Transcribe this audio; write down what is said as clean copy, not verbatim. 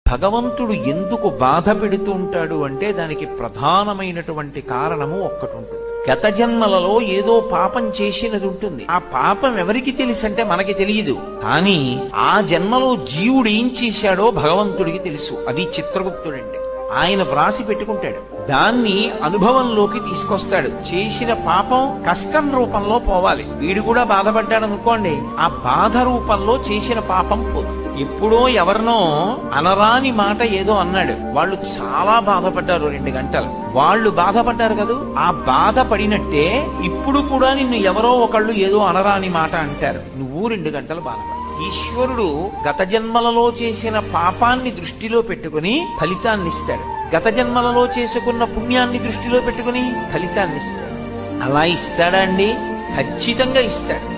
భగవంతుడు ఎందుకు బాధ పెడుతూ ఉంటాడు అంటే దానికి ప్రధానమైనటువంటి కారణము ఒక్కటి ఉంటుంది. గత జన్మలలో ఏదో పాపం చేసినది ఉంటుంది. ఆ పాపం ఎవరికి తెలుసంటే మనకి తెలియదు. కానీ ఆ జన్మలో జీవుడు ఏం చేశాడో భగవంతుడికి తెలుసు. అది చిత్రగుప్తుడంటే. ఆయన వ్రాసి పెట్టుకుంటాడు. దాన్ని అనుభవంలోకి తీసుకొస్తాడు. చేసిన పాపం కష్టం రూపంలో పోవాలి. వీడు కూడా బాధపడ్డాడు అనుకోండి, ఆ బాధ రూపంలో చేసిన పాపం పోతుంది. ఎప్పుడో ఎవరినో అనరాని మాట ఏదో అన్నాడు, వాళ్ళు చాలా బాధపడ్డారు 2 గంటలు. వాళ్ళు బాధపడ్డారు కదా, ఆ బాధ పడినట్టే ఇప్పుడు కూడా నిన్ను ఎవరో ఒకళ్ళు ఏదో అనరాని మాట అంటారు, నువ్వు 2 గంటలు బాధపడ్డావు. ఈశ్వరుడు గత జన్మలలో చేసిన పాపాన్ని దృష్టిలో పెట్టుకుని ఫలితాన్ని ఇస్తాడు. గత జన్మలలో చేసుకున్న పుణ్యాన్ని దృష్టిలో పెట్టుకుని ఫలితాన్ని ఇస్తాడు. అలా ఇస్తాడా అండి? ఖచ్చితంగా ఇస్తాడు.